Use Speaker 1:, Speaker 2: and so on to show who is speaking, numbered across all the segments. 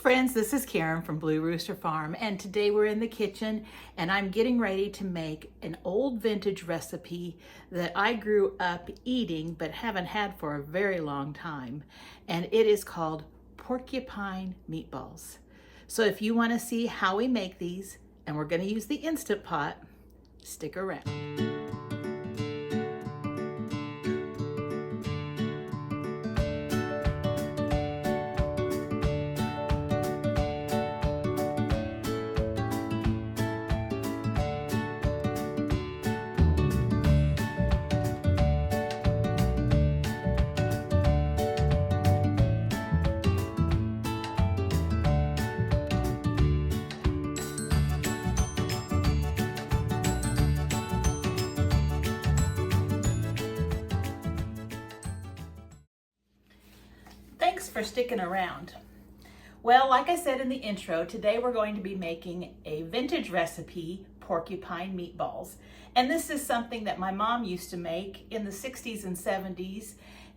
Speaker 1: friends, this is Karen from Blue Rooster Farm, and today we're in the kitchen and I'm getting ready to make an old vintage recipe that I grew up eating but haven't had for a very long time, and it is called Porcupine Meatballs. So if you want to see how we make these, and we're going to use the Instant Pot, stick around. Thanks for sticking around. Well, like I said in the intro, today we're going to be making a vintage recipe, porcupine meatballs. And this is something that my mom used to make in the 60s and 70s.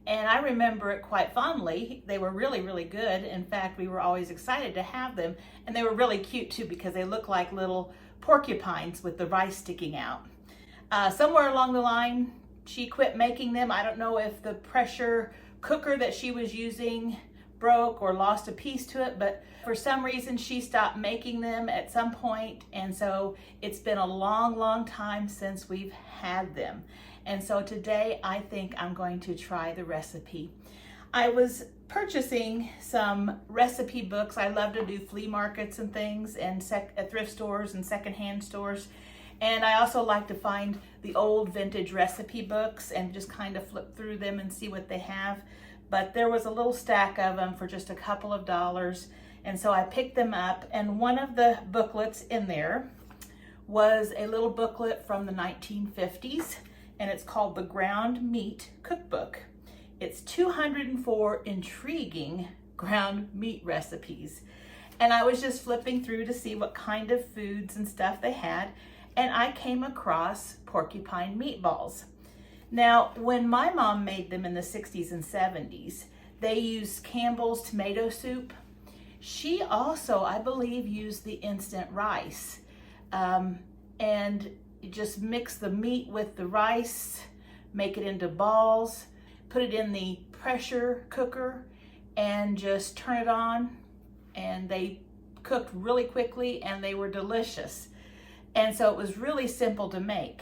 Speaker 1: And I remember it quite fondly. They were really, really good. In fact, we were always excited to have them. And they were really cute too because they look like little porcupines with the rice sticking out. Somewhere along the line, she quit making them. I don't know if the pressure cooker that she was using broke or lost a piece to it, but for some reason she stopped making them at some point, and so it's been a long time since we've had them. And so today I think I'm going to try the recipe. I was purchasing some recipe books. I love to do flea markets and things and thrift stores and secondhand stores. And I also like to find the old vintage recipe books and just kind of flip through them and see what they have. But there was a little stack of them for just a couple of dollars. And so I picked them up, and one of the booklets in there was a little booklet from the 1950s, and it's called the Ground Meat Cookbook. It's 204 intriguing ground meat recipes. And I was just flipping through to see what kind of foods and stuff they had, and I came across porcupine meatballs. Now, when my mom made them in the 60s and 70s, they used Campbell's tomato soup. She also, I believe, used the instant rice. And just mix the meat with the rice, make it into balls, put it in the pressure cooker, and just turn it on. And they cooked really quickly, and they were delicious. And so it was really simple to make.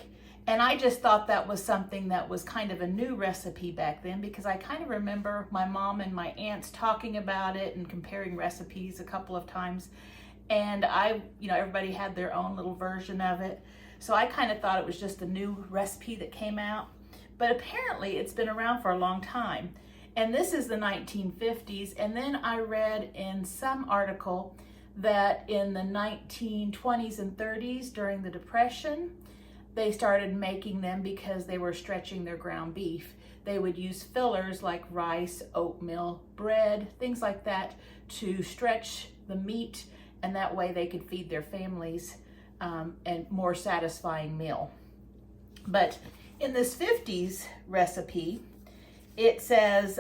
Speaker 1: And I just thought that was something that was kind of a new recipe back then, because I kind of remember my mom and my aunts talking about it and comparing recipes a couple of times. And everybody had their own little version of it. So I kind of thought it was just a new recipe that came out. But apparently it's been around for a long time. And this is the 1950s. And then I read in some article that in the 1920s and 30s during the Depression, they started making them because they were stretching their ground beef. They would use fillers like rice, oatmeal, bread, things like that to stretch the meat, and that way they could feed their families a more satisfying meal. But in this 50s recipe, it says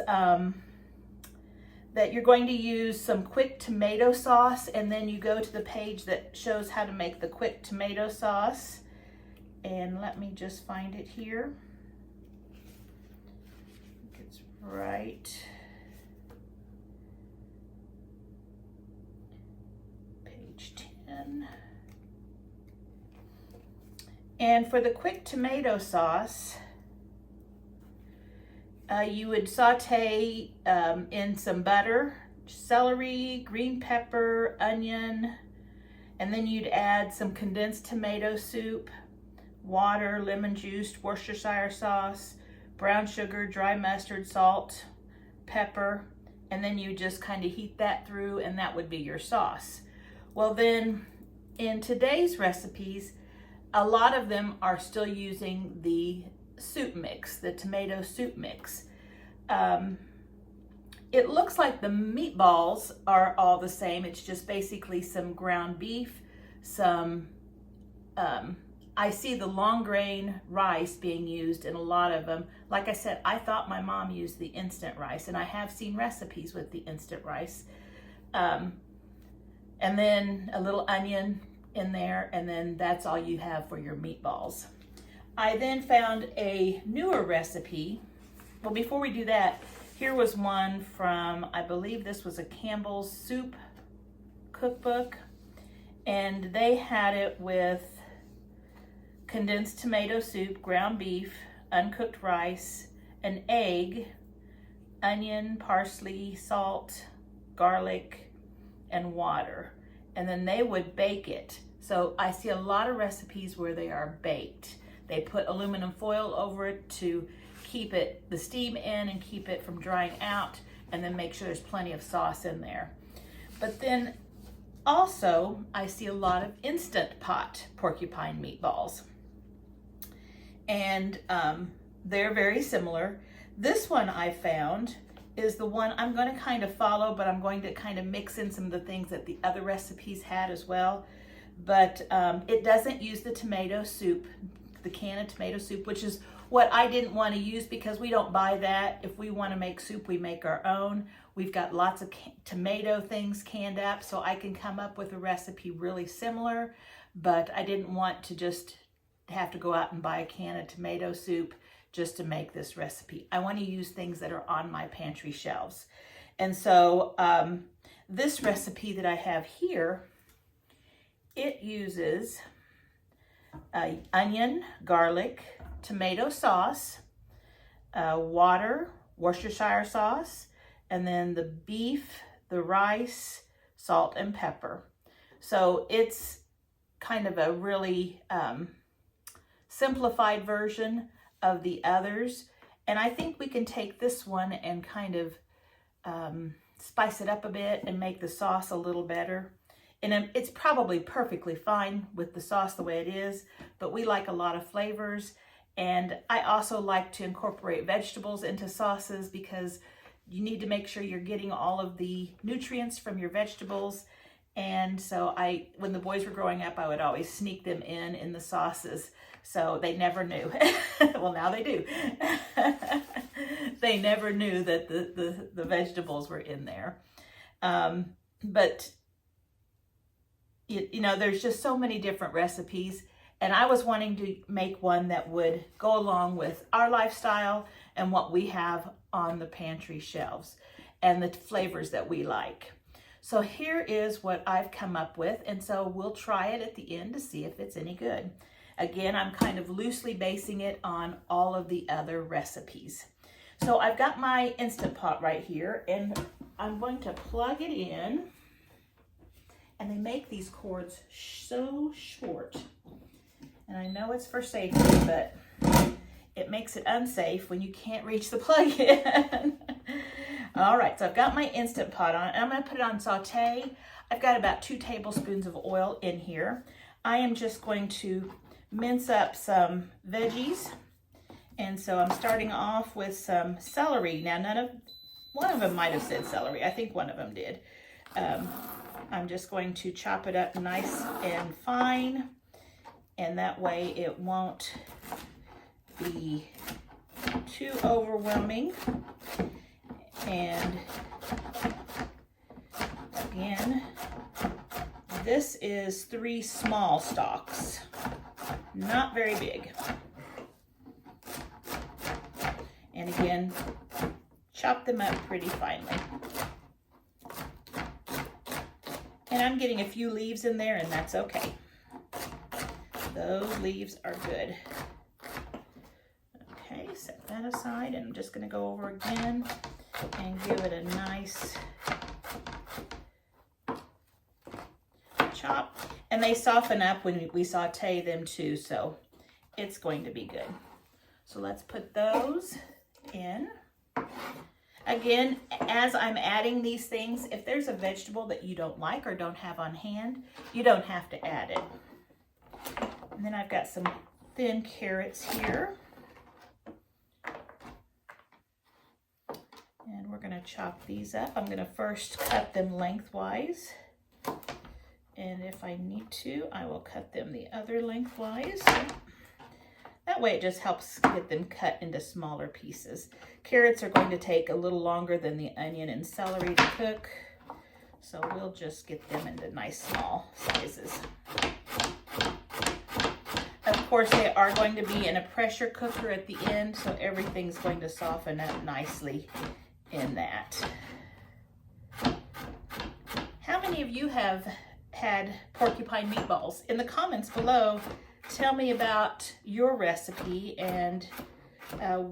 Speaker 1: that you're going to use some quick tomato sauce, and then you go to the page that shows how to make the quick tomato sauce. And let me just find it here. I think it's right. Page 10. And for the quick tomato sauce, you would saute in some butter, celery, green pepper, onion, and then you'd add some condensed tomato soup, water, lemon juice, Worcestershire sauce, brown sugar, dry mustard, salt, pepper, and then you just kind of heat that through, and that would be your sauce. Well, then in today's recipes, a lot of them are still using the soup mix, the tomato soup mix. It looks like the meatballs are all the same. It's just basically some ground beef, some I see the long grain rice being used in a lot of them. Like I said, I thought my mom used the instant rice, and I have seen recipes with the instant rice. and then a little onion in there, and then that's all you have for your meatballs. I then found a newer recipe. Well, before we do that, here was one from, I believe this was a Campbell's Soup cookbook, and they had it with condensed tomato soup, ground beef, uncooked rice, an egg, onion, parsley, salt, garlic, and water. And then they would bake it. So I see a lot of recipes where they are baked. They put aluminum foil over it to keep the steam in and keep it from drying out, and then make sure there's plenty of sauce in there. But then also I see a lot of Instant Pot porcupine meatballs. And they're very similar. This one I found is the one I'm going to kind of follow, but I'm going to kind of mix in some of the things that the other recipes had as well. But it doesn't use the tomato soup, the can of tomato soup, which is what I didn't want to use because we don't buy that. If we want to make soup, we make our own. We've got lots of tomato things canned up, so I can come up with a recipe really similar, but I didn't want to just have to go out and buy a can of tomato soup just to make this recipe. I want to use things that are on my pantry shelves. And so this recipe that I have here, it uses onion, garlic, tomato sauce, water, Worcestershire sauce, and then the beef, the rice, salt, and pepper. So it's kind of a really simplified version of the others. And I think we can take this one and kind of spice it up a bit and make the sauce a little better. And it's probably perfectly fine with the sauce the way it is, but we like a lot of flavors. And I also like to incorporate vegetables into sauces because you need to make sure you're getting all of the nutrients from your vegetables. And so when the boys were growing up, I would always sneak them in the sauces. So they never knew. Well, now they do. They never knew that the vegetables were in there. But you know, there's just so many different recipes. And I was wanting to make one that would go along with our lifestyle and what we have on the pantry shelves and the flavors that we like. So here is what I've come up with. And so we'll try it at the end to see if it's any good. Again, I'm kind of loosely basing it on all of the other recipes. So I've got my Instant Pot right here, and I'm going to plug it in. And they make these cords so short. And I know it's for safety, but it makes it unsafe when you can't reach the plug in. All right, so I've got my Instant Pot on, and I'm going to put it on saute. I've got about 2 tablespoons of oil in here. I am just going to mince up some veggies. And so I'm starting off with some celery. Now, one of them might have said celery. I think one of them did. I'm just going to chop it up nice and fine, and that way it won't be too overwhelming. And again, this is 3 small stalks, not very big. And again, chop them up pretty finely. And I'm getting a few leaves in there, and that's okay. Those leaves are good. Okay, set that aside, and I'm just going to go over again and give it a nice chop. And they soften up when we saute them too, so it's going to be good. So let's put those in. Again, as I'm adding these things, if there's a vegetable that you don't like or don't have on hand, you don't have to add it. And then I've got some thin carrots here. And we're going to chop these up. I'm going to first cut them lengthwise. And if I need to, I will cut them the other lengthwise. That way it just helps get them cut into smaller pieces. Carrots are going to take a little longer than the onion and celery to cook. So we'll just get them into nice small sizes. Of course, they are going to be in a pressure cooker at the end, so everything's going to soften up nicely in that. How many of you have had porcupine meatballs? In the comments below, tell me about your recipe and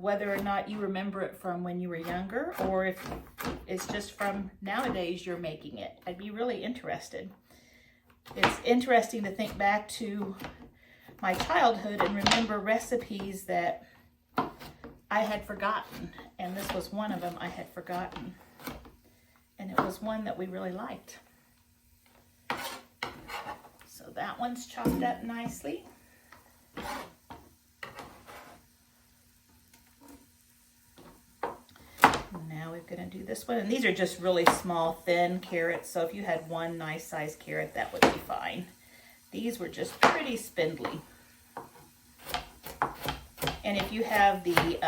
Speaker 1: whether or not you remember it from when you were younger, or if it's just from nowadays you're making it. I'd be really interested. It's interesting to think back to my childhood and remember recipes that I had forgotten, and this was one of them I had forgotten, and it was one that we really liked. So that one's chopped up nicely. Now we're going to do this one, and these are just really small, thin carrots, so if you had one nice sized carrot, that would be fine. These were just pretty spindly. And if you have the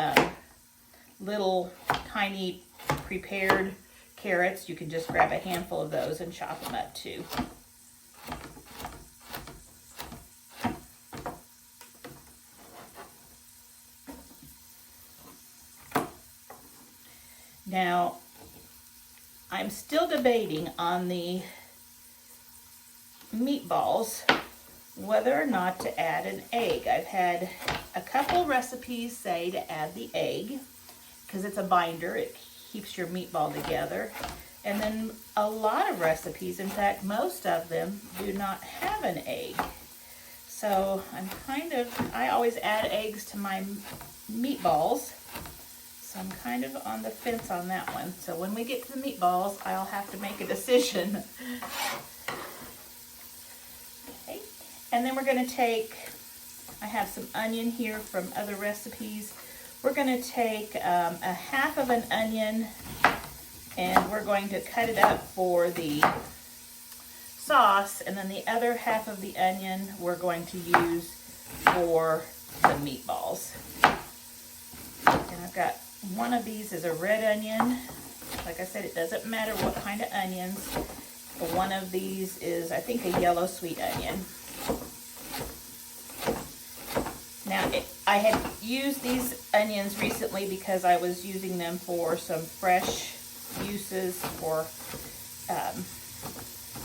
Speaker 1: little tiny prepared carrots, you can just grab a handful of those and chop them up too. Now, I'm still debating on the meatballs whether or not to add an egg. I've had a couple recipes say to add the egg because it's a binder. It keeps your meatball together. And then a lot of recipes, in fact, most of them do not have an egg. So I always add eggs to my meatballs. So I'm kind of on the fence on that one. So when we get to the meatballs, I'll have to make a decision. Okay. And then we're going to take, I have some onion here from other recipes. We're going to take a half of an onion, and we're going to cut it up for the sauce, and then the other half of the onion we're going to use for the meatballs. And I've got one of these is a red onion. Like I said, it doesn't matter what kind of onions. But one of these is, I think, a yellow sweet onion. Now, I had used these onions recently because I was using them for some fresh uses for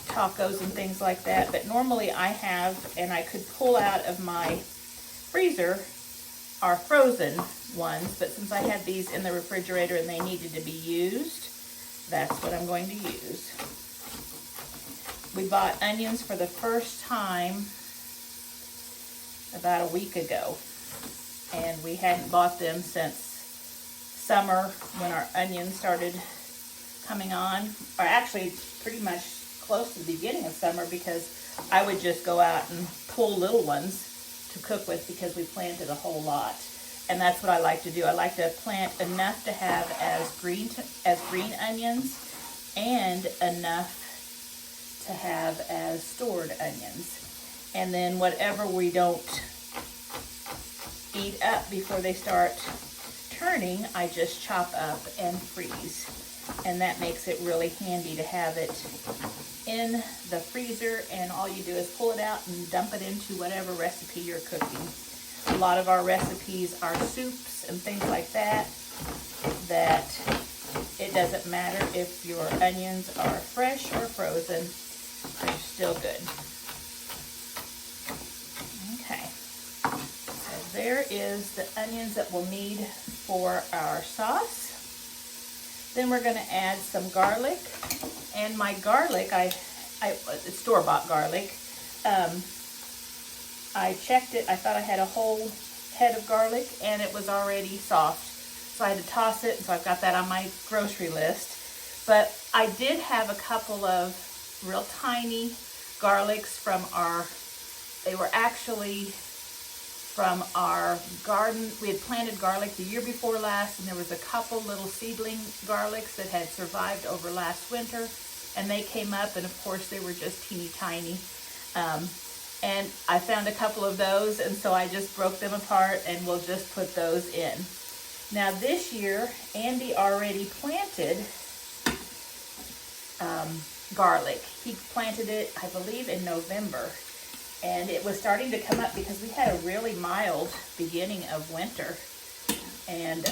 Speaker 1: tacos and things like that. But normally I have, and I could pull out of my freezer, are frozen ones, but since I had these in the refrigerator and they needed to be used, that's what I'm going to use. We bought onions for the first time about a week ago, and we hadn't bought them since summer when our onions started coming on, or actually pretty much close to the beginning of summer, because I would just go out and pull little ones to cook with because we planted a whole lot. And that's what I like to do. I like to plant enough to have as green onions and enough to have as stored onions. And then whatever we don't eat up before they start turning, I just chop up and freeze. And that makes it really handy to have it in the freezer, and all you do is pull it out and dump it into whatever recipe you're cooking. A lot of our recipes are soups and things like that, that it doesn't matter if your onions are fresh or frozen, they're still good. Okay, so there is the onions that we'll need for our sauce. Then we're going to add some garlic, and my garlic, it's store-bought garlic. I checked it. I thought I had a whole head of garlic, and it was already soft, so I had to toss it. And so I've got that on my grocery list. But I did have a couple of real tiny garlics from they were actually from our garden. We had planted garlic the year before last, and there was a couple little seedling garlics that had survived over last winter, and they came up, and of course they were just teeny tiny. And I found a couple of those, and so I just broke them apart, and we'll just put those in. Now this year, Andy already planted garlic. He planted it, I believe, in November. And it was starting to come up because we had a really mild beginning of winter. And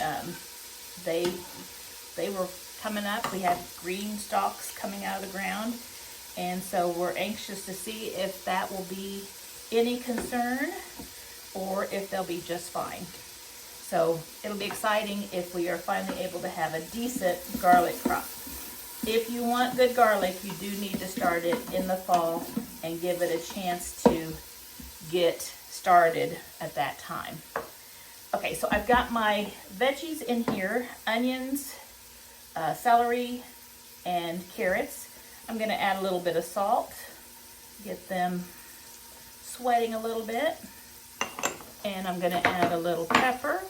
Speaker 1: they were coming up. We had green stalks coming out of the ground. And so we're anxious to see if that will be any concern or if they'll be just fine. So it'll be exciting if we are finally able to have a decent garlic crop. If you want good garlic, you do need to start it in the fall and give it a chance to get started at that time. Okay, so I've got my veggies in here, onions, celery, and carrots. I'm gonna add a little bit of salt, get them sweating a little bit. And I'm gonna add a little pepper.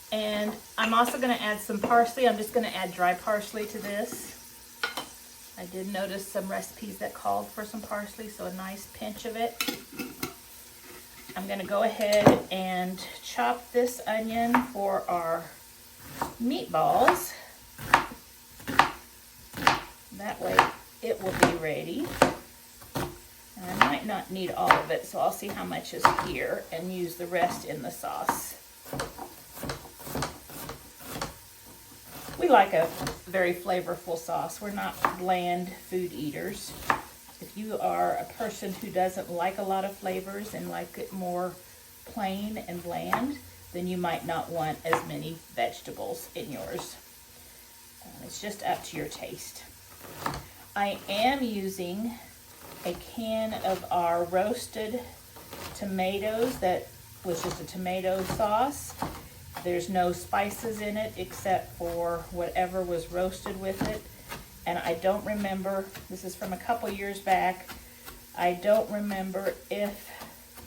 Speaker 1: And I'm also gonna add some parsley. I'm just gonna add dry parsley to this. I did notice some recipes that called for some parsley, so a nice pinch of it. I'm gonna go ahead and chop this onion for our meatballs. That way it will be ready. And I might not need all of it, so I'll see how much is here and use the rest in the sauce. We like a very flavorful sauce. We're not bland food eaters. If you are a person who doesn't like a lot of flavors and like it more plain and bland, then you might not want as many vegetables in yours. It's just up to your taste. I am using a can of our roasted tomatoes that was just a tomato sauce. There's no spices in it except for whatever was roasted with it. And I don't remember, this is from a couple years back, I don't remember if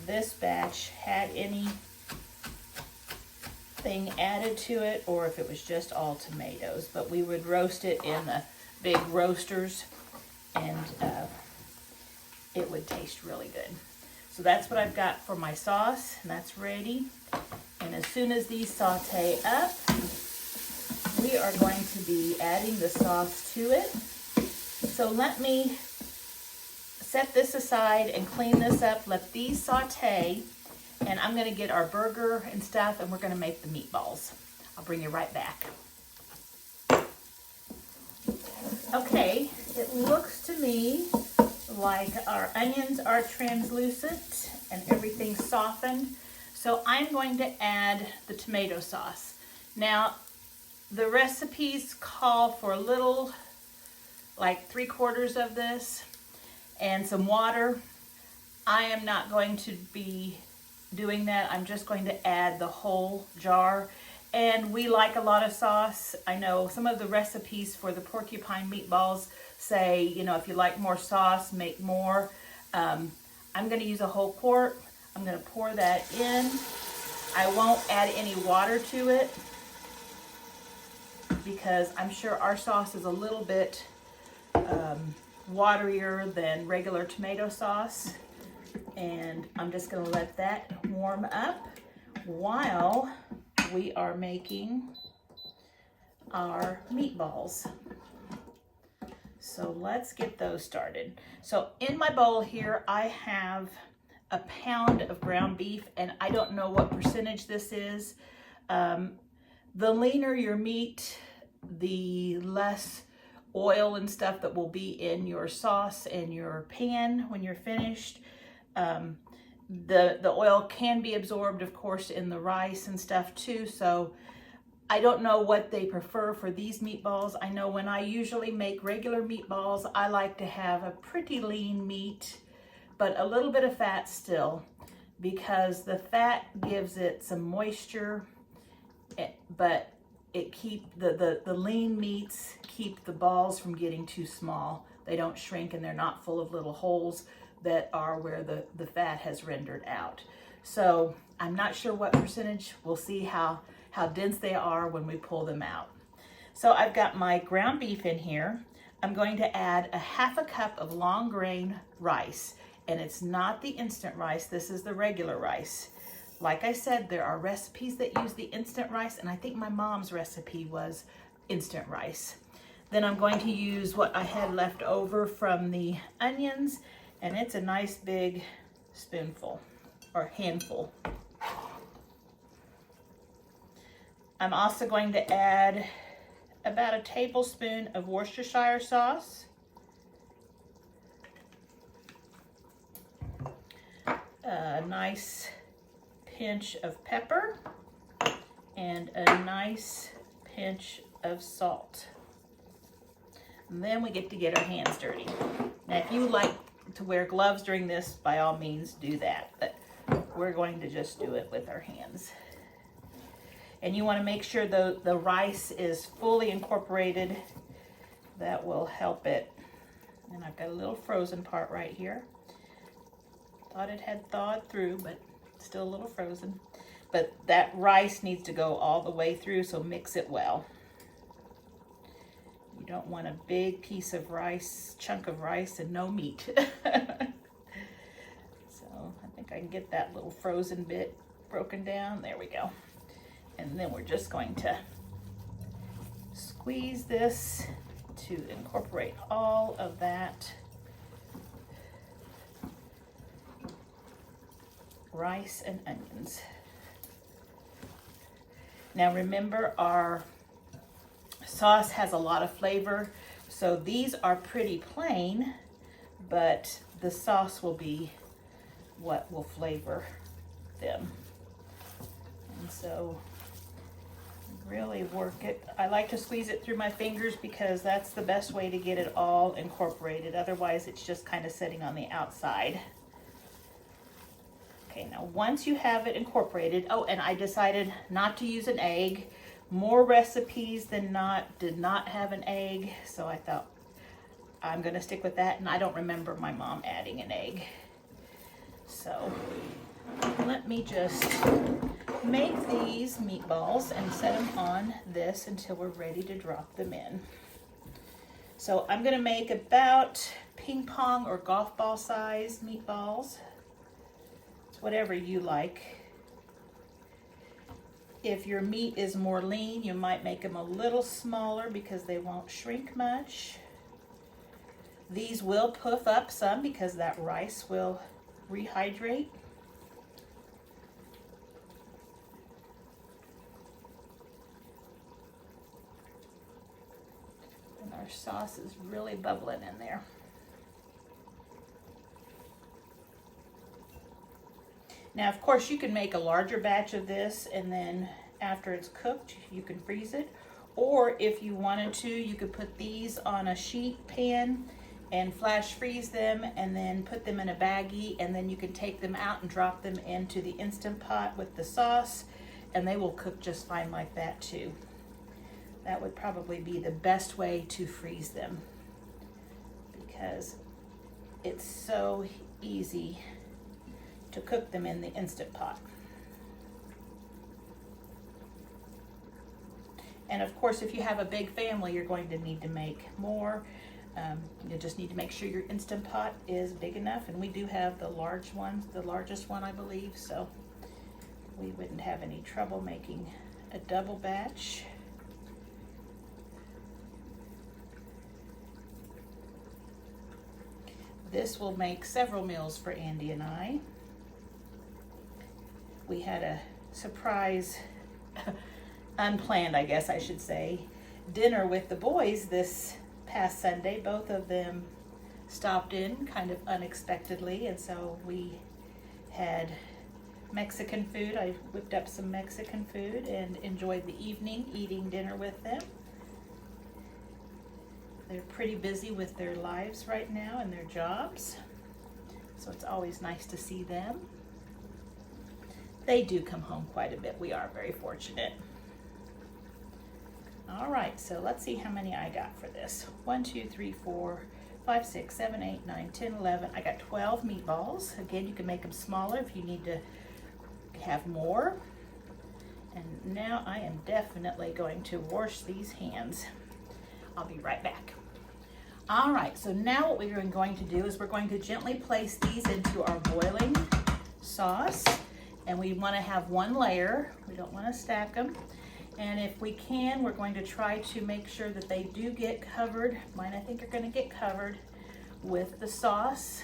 Speaker 1: this batch had anything added to it or if it was just all tomatoes. But we would roast it in the big roasters and it would taste really good. So that's what I've got for my sauce, and that's ready. And as soon as these saute up, we are going to be adding the sauce to it. So let me set this aside and clean this up, let these saute, and I'm gonna get our burger and stuff, and we're gonna make the meatballs. I'll bring you right back. Okay, it looks to me like our onions are translucent and everything's softened. So I'm going to add the tomato sauce. Now, the recipes call for a little, like 3/4 of this and some water. I am not going to be doing that. I'm just going to add the whole jar. And we like a lot of sauce. I know some of the recipes for the porcupine meatballs say, you know, if you like more sauce, make more. I'm gonna use a whole quart. I'm gonna pour that in. I won't add any water to it because I'm sure our sauce is a little bit waterier than regular tomato sauce. And I'm just gonna let that warm up while we are making our meatballs. So let's get those started. So in my bowl here, I have a pound of ground beef, and I don't know what percentage this is. The leaner your meat, the less oil and stuff that will be in your sauce and your pan when you're finished. The oil can be absorbed, of course, in the rice and stuff too. So I don't know what they prefer for these meatballs. I know when I usually make regular meatballs, I like to have a pretty lean meat, but a little bit of fat still, because the fat gives it some moisture, but it the lean meats keep the balls from getting too small. They don't shrink and they're not full of little holes that are where the fat has rendered out. So I'm not sure what percentage. We'll see how dense they are when we pull them out. So I've got my ground beef in here. I'm going to add a 1/2 cup of long grain rice, and it's not the instant rice. This is the regular rice. Like I said, there are recipes that use the instant rice, and I think my mom's recipe was instant rice. Then I'm going to use what I had left over from the onions, and it's a nice big spoonful or handful. I'm also going to add about a tablespoon of Worcestershire sauce, a nice pinch of pepper, and a nice pinch of salt. And then we get to get our hands dirty. Now, if you like to wear gloves during this, by all means do that, but we're going to just do it with our hands. And you want to make sure the rice is fully incorporated. That will help it. And I've got a little frozen part right here. Thought it had thawed through, but still a little frozen. But that rice needs to go all the way through, so mix it well. You don't want a big piece of rice, chunk of rice, and no meat. So I think I can get that little frozen bit broken down. There we go. And then we're just going to squeeze this to incorporate all of that rice and onions. Now remember, our sauce has a lot of flavor, so these are pretty plain, but the sauce will be what will flavor them. And so really work it. I like to squeeze it through my fingers because that's the best way to get it all incorporated. Otherwise, it's just kind of sitting on the outside. Okay, now once you have it incorporated, oh, and I decided not to use an egg. More recipes than not did not have an egg, so I thought I'm gonna stick with that, and I don't remember my mom adding an egg. So let me just make these meatballs and set them on this until we're ready to drop them in. So I'm gonna make about ping pong or golf ball size meatballs. It's whatever you like. If your meat is more lean, you might make them a little smaller because they won't shrink much. These will puff up some because that rice will rehydrate. And our sauce is really bubbling in there. Now, of course, you can make a larger batch of this, and then after it's cooked, you can freeze it. Or if you wanted to, you could put these on a sheet pan and flash freeze them, and then put them in a baggie, and then you can take them out and drop them into the Instant Pot with the sauce, and they will cook just fine like that too. That would probably be the best way to freeze them because it's so easy to cook them in the Instant Pot. And of course, if you have a big family, you're going to need to make more. You just need to make sure your Instant Pot is big enough, and we do have the large ones, the largest one I believe, so we wouldn't have any trouble making a double batch. This will make several meals for Andy and I. We had a surprise, unplanned, I guess I should say, dinner with the boys this past Sunday. Both of them stopped in kind of unexpectedly, and so we had Mexican food. I whipped up some Mexican food and enjoyed the evening eating dinner with them. They're pretty busy with their lives right now and their jobs, so it's always nice to see them. They do come home quite a bit. We are very fortunate. All right, so let's see how many I got for this. 1, 2, 3, 4, 5, 6, 7, 8, 9, 10, 11. I got 12 meatballs. Again, you can make them smaller if you need to have more. And now I am definitely going to wash these hands. I'll be right back. All right, so now what we're going to do is we're going to gently place these into our boiling sauce. And we want to have one layer. We don't want to stack them. And if we can, we're going to try to make sure that they do get covered. Mine, I think, are going to get covered with the sauce.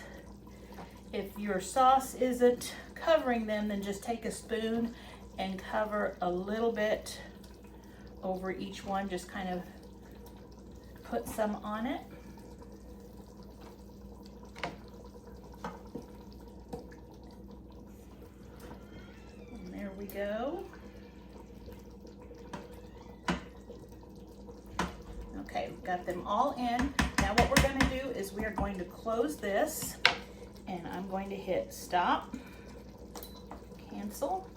Speaker 1: If your sauce isn't covering them, then just take a spoon and cover a little bit over each one. Just kind of put some on it. And there we go. Okay, we've got them all in. Now what we're going to do is we are going to close this, and I'm going to hit stop, cancel.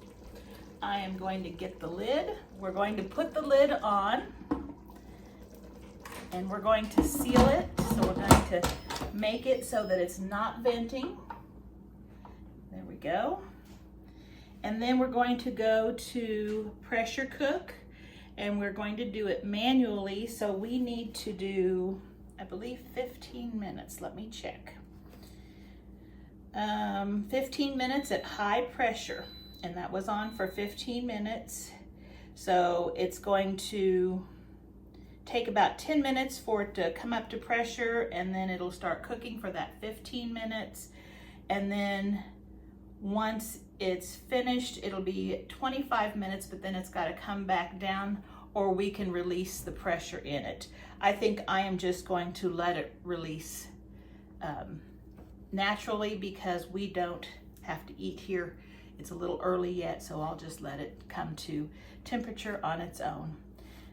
Speaker 1: I am going to get the lid. We're going to put the lid on, and we're going to seal it. So we're going to make it so that it's not venting. There we go. And then we're going to go to pressure cook, and we're going to do it manually. So we need to do, I believe, 15 minutes. Let me check. 15 minutes at high pressure, and that was on for 15 minutes. So it's going to take about 10 minutes for it to come up to pressure, and then it'll start cooking for that 15 minutes. And then once it's finished, it'll be 25 minutes, but then it's got to come back down, or we can release the pressure in it. I think I am just going to let it release naturally, because we don't have to eat here. It's a little early yet, so I'll just let it come to temperature on its own.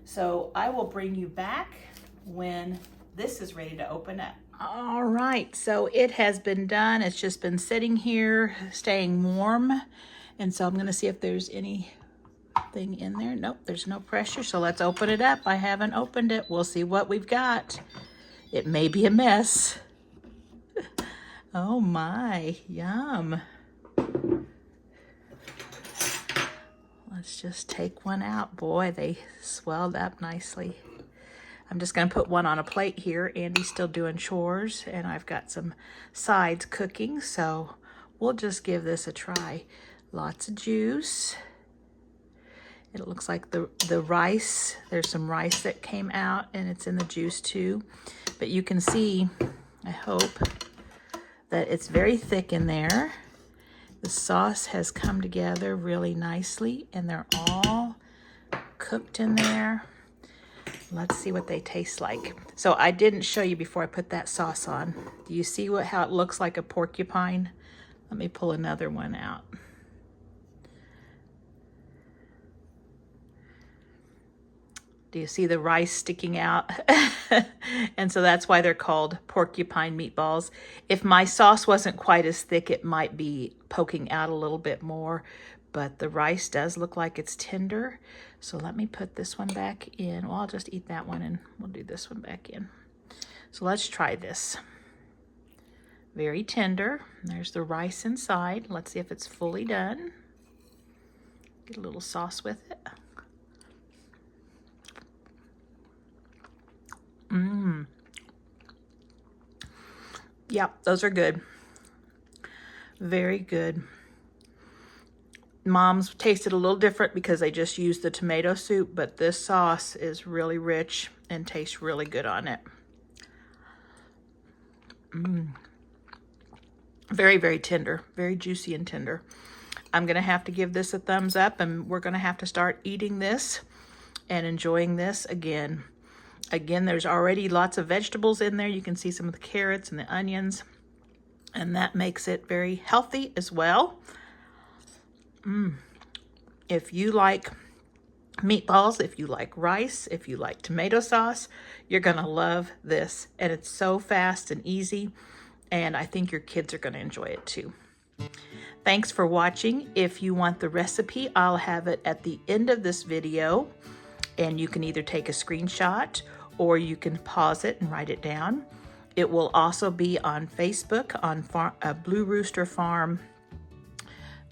Speaker 1: So I will bring you back when this is ready to open up. All right, so it has been done. It's just been sitting here, staying warm. And so I'm gonna see if there's anything in there. Nope, there's no pressure, so let's open it up. I haven't opened it. We'll see what we've got. It may be a mess. Oh my, yum. Let's just take one out. Boy, they swelled up nicely. I'm just gonna put one on a plate here. Andy's still doing chores, and I've got some sides cooking, so we'll just give this a try. Lots of juice. It looks like the rice, there's some rice that came out, and it's in the juice too. But you can see, I hope, that it's very thick in there. The sauce has come together really nicely, and they're all cooked in there. Let's see what they taste like. So I didn't show you before I put that sauce on. Do you see how it looks like a porcupine? Let me pull another one out. Do you see the rice sticking out? And so that's why they're called porcupine meatballs. If my sauce wasn't quite as thick, it might be poking out a little bit more, but the rice does look like it's tender. So let me put this one back in. Well, I'll just eat that one and we'll do this one back in. So let's try this. Very tender. There's the rice inside. Let's see if it's fully done. Get a little sauce with it. Yep, those are good. Very good. Mom's tasted a little different because they just used the tomato soup, but this sauce is really rich and tastes really good on it. Very, very tender, very juicy and tender. I'm gonna have to give this a thumbs up, and we're gonna have to start eating this and enjoying this again. Again, there's already lots of vegetables in there. You can see some of the carrots and the onions, and that makes it very healthy as well. If you like meatballs, if you like rice, if you like tomato sauce, you're gonna love this. And it's so fast and easy, and I think your kids are gonna enjoy it too. Thanks for watching. If you want the recipe, I'll have it at the end of this video, and you can either take a screenshot or you can pause it and write it down. It will also be on Facebook, on Blue Rooster Farm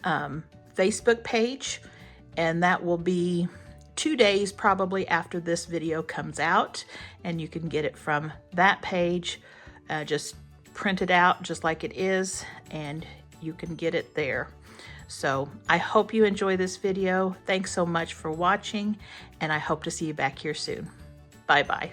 Speaker 1: Facebook page, and that will be 2 days probably after this video comes out, and you can get it from that page. Just print it out just like it is, and you can get it there. So I hope you enjoy this video. Thanks so much for watching, and I hope to see you back here soon. Bye-bye.